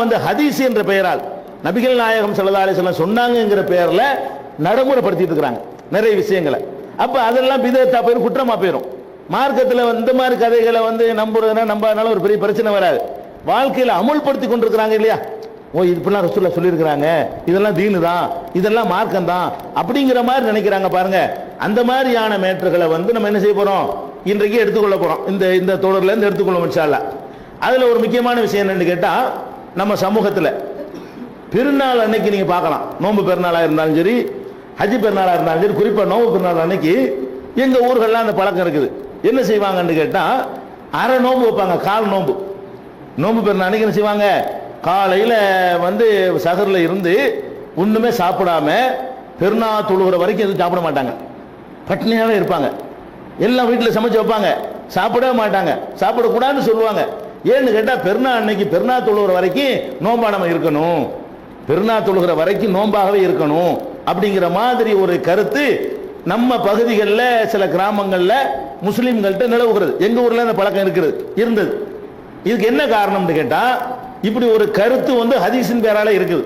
வந்து ஹதீஸ் என்ற பெயரால் நபிகள் நாயகம் ஸல்லல்லாஹு அலைஹி வஸல்லம் சொன்னாங்கங்கிற பெயர்ல நடைமுறைப்படுத்திட்டு இருக்காங்க நிறைய விஷயங்களை. அப்ப அதெல்லாம் பிதத்தா போயிரும், குற்றமா போயிரும். மார்க்கத்தில் இந்த மாதிரி கதைகளை வந்து நம்புறதுனா நம்பாதனால ஒரு பெரிய பிரச்சனை வராது. வாழ்க்கையில் அமுல்படுத்தி கொண்டிருக்கிறாங்க இல்லையா? ஓ இப்படிலாம் ரசூலுல்லாஹ் சொல்லியிருக்கிறாங்க, இதெல்லாம் தீனு தான், இதெல்லாம் மார்க்கம் தான் அப்படிங்கிற மாதிரி நினைக்கிறாங்க பாருங்க. அந்த மாதிரியான மேட்டர்களை வந்து நம்ம என்ன செய்ய போறோம், இன்றைக்கு எடுத்துக்கொள்ள போறோம். இந்த தொடர்ல இருந்து எடுத்துக்கொள்ளும் இன்ஷா அல்லாஹ். அதுல ஒரு முக்கியமான விஷயம் என்னன்னு கேட்டா, நம்ம சமூகத்தில் பெருநாள் அன்னைக்கு நீங்க பார்க்கலாம், நோன்பு பெருநாளா இருந்தாலும் சரி, ஹஜ் பெருநாளா இருந்தாலும் சரி, குறிப்பா நோன்பு பெருநாள் அன்னைக்கு எங்க ஊர்கள்லாம் அந்த பழக்கம் இருக்குது. என்ன செய்வாங்கன்னு கேட்டா, அரை நோன்பு வைப்பாங்க, கால் நோன்பு. நோன்பு பெருநாள் அன்னைக்கு என்ன செய்வாங்க, காலையில வந்து சகர்ல இருந்து ஒண்ணுமே சாப்பிடாம பெருநாள் தொழுகிற வரைக்கும் எதுவும் சாப்பிட மாட்டாங்க, பட்டினியாவே இருப்பாங்க. எல்லாம் வீட்டில் சமைச்சு வைப்பாங்க, சாப்பிடவே மாட்டாங்க, சாப்பிடக்கூடாதுன்னு சொல்லுவாங்க. ஏன்னு கேட்டா, பெருநாள் அன்னைக்கு பெருநாள் தொழுகிற வரைக்கும் நோன்பா நம்ம இருக்கணும், பெருநாள் தொழுகிற வரைக்கும் நோன்பாகவே இருக்கணும் அப்படிங்கிற மாதிரி ஒரு கருத்து நம்ம பகுதிகளில் சில கிராமங்களில் முஸ்லீம்கள்ட்ட நிலவுகிறது. எங்க ஊர்ல அந்த பழக்கம் இருந்தது. இதுக்கு என்ன காரணம்னு கேட்டா, இப்படி ஒரு கருத்து வந்து ஹதீஸின் பேரால இருக்குது.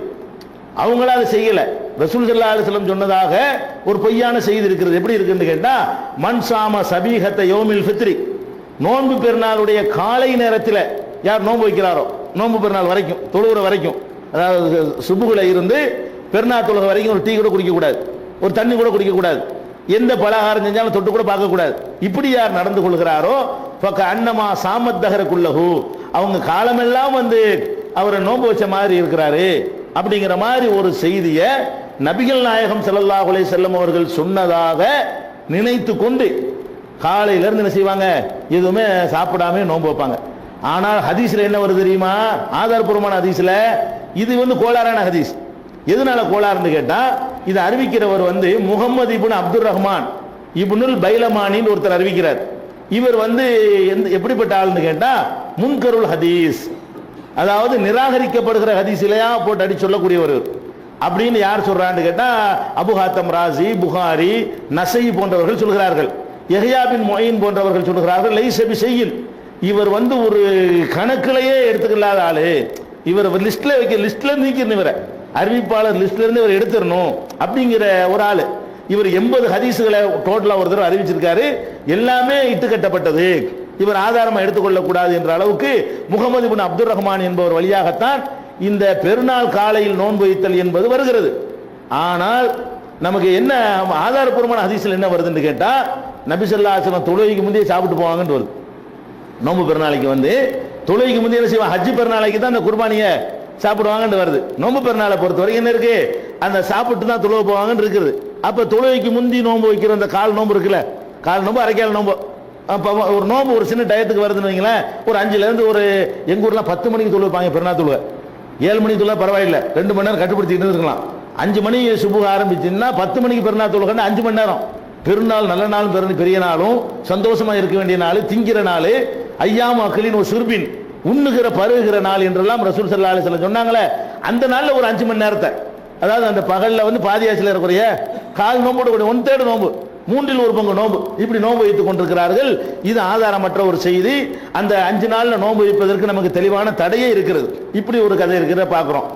அவங்களா அதை செய்யல. ரசூல் ஸல்லல்லாஹு அலைஹி வஸல்லம் சொன்னதாக ஒரு பொய்யான செய்தி இருக்கிறது. எப்படி இருக்குன்னு கேட்டா, மன் சாம சபீஹத்த யௌமில் ஃபித்ரி, நோன்பு பெருநாளுடைய காலை நேரத்தில் யார் நோன்பு வைக்கிறாரோ, நோன்பு பெருநாள் வரைக்கும் தொழுகிற வரைக்கும், அதாவது சுபுகுல இருந்து பெருநாள் தொழுகிற வரைக்கும் ஒரு டீ கூட குடிக்க கூடாது, ஒரு தண்ணி கூட குடிக்க கூடாது, எந்த பலகாரம் செஞ்சாலும் தொட்டு கூட பார்க்க கூடாது. இப்படி யார் நடந்து கொள்கிறாரோ பக்க அன்னமா சாமத்தகரக்குள்ளஹு, அவங்க காலமெல்லாம் வந்து அவரை நோன்பு வச்ச மாதிரி இருக்கிறாரு அப்படிங்கிற மாதிரி ஒரு செய்தியை நபிகள் நாயகம் ஸல்லல்லாஹு அலைஹி வஸல்லம் அவர்கள் சொன்னதாக நினைத்து கொண்டு காலையில இருந்து என்ன செய்வாங்க, எதுவுமே சாப்பிடாம நோன்பு வைப்பாங்க. ஆனால் ஹதீஸ்ல என்ன வருது தெரியுமா, ஆதாரபூர்வமான ஹதீஸ்ல இது வந்து கோளாறான ஹதீஸ். எதனால கோளாறுன்னு கேட்டா, இது அறிவிக்கிறவர் வந்து முகமது இப்னு அப்துர் ரஹ்மான் இப்னுல் பைலமானின்னு ஒருத்தர் அறிவிக்கிறார். இவர் வந்து எப்படிப்பட்ட ஆள்னு கேட்டா, முன்கருள் ஹதீஸ், அதாவது நிராகரிக்கப்படுகிற ஹதீஸ்லையா போட்டு அடி சொல்லக்கூடியவர். அப்படின்னு யார் சொல்றான்னு கேட்டா, அபு ஹாத்தம் ராசி, புகாரி, நசை போன்றவர்கள் சொல்கிறார்கள். யஹ்யா பின் முயின் போன்றவர்கள் சொல்கிறார்கள் லைஸ பிஷையின், இவர் வந்து ஒரு கணக்கிலேயே எடுத்துக்கலாத ஆளு, இவர் லிஸ்ட்ல நீக்கணும், இவரை அறிவிப்பாளர் லிஸ்ட்ல இருந்து இவர் எடுத்துடணும் அப்படிங்கிற ஒரு ஆளு. இவர் 80 ஹதீஸுகளை டோட்டலா ஒரு தடவை அறிவிச்சிருக்காரு, எல்லாமே இட்டுக்கட்டப்பட்டது, இவர் ஆதாரமா எடுத்துக்கொள்ள கூடாது என்ற அளவுக்கு முகமது இப்னு அப்துர் ரஹ்மான் என்பவர் வழியாகத்தான் இந்த பெருநாள் காலையில் நோன்பு வைத்தல் என்பது வருகிறது. ஆனால் நமக்கு என்ன ஆதாரபூர்வமான ஹதீஸ்ல என்ன வருதுன்னு கேட்டா, நபி ஸல்லல்லாஹு அலைஹி வஸல்லம் தொழுகைக்கு முந்தைய சாப்பிட்டு போவாங்கன்னு வருது. நோன்பு பெருநாளைக்கு வந்து தொழுகைக்கு முந்தைய என்ன செய்வாங்க, ஹஜ் பெருநாளைக்கு தான் அந்த குர்பானியை சாப்பிடுவாங்கன்னு வருது. நோன்பு பெருநாளை பொறுத்த வரைக்கும் என்ன இருக்கு, அந்த சாப்பிட்டு தான் தொழுவ போவாங்கன்னு இருக்குது. அப்ப தொழுகைக்கு முந்தி நோன்பு வைக்கிற அந்த கால் நோன்பு இருக்குல்ல, கால் நோன்பு அரைக்கால் நோன்பு, ஒரு நோன்பு ஒரு சின்ன டயத்துக்கு வருதுன்னு வைங்களேன், ஒரு 5ல இருந்து ஒரு எங்க ஊர்ல 10 மணிக்கு தொழுவாங்க பெருநாள் தொழுவ, 7 மணிக்கு தொழுவ பரவாயில்லை, 2 மணி நேரம் கட்டுப்படுத்திட்டு இருக்கலாம். 5 மணி சுபுக ஆரம்பிச்சுன்னா 10 மணிக்கு பெருநாள் தொழுகன்னு 5 மணி நேரம். பெருநாள் நல்ல நாளும் பெரிய நாளும் சந்தோஷமா இருக்க வேண்டிய நாள், திங்கிற நாள், ஐயாம அக்லின் ஒரு சுர்பின், உண்ணுகிற பருகுகிற நாள் என்றெல்லாம் ரசூல் ஸல்லல்லாஹு அலைஹி வஸல்லம் சொன்னாங்களே. அந்த நாள்ல ஒரு 5 மணி நேரத்தை, அதாவது அந்த பகல்ல வந்து பாதியாச்சில் இருக்கக்கூடிய கால் நோம்போட 1/3 நோம்பு, 3 ஒரு பங்கு நோம்பு, இப்படி நோன்பு வைத்துக் கொண்டிருக்கிறார்கள். இது ஆதாரமற்ற ஒரு செய்தி. அந்த 5 நாள்ல நோன்பு வைப்பதற்கு நமக்கு தெளிவான தடையே இருக்கிறது. இப்படி ஒரு கதை இருக்கிறத பார்க்கிறோம்.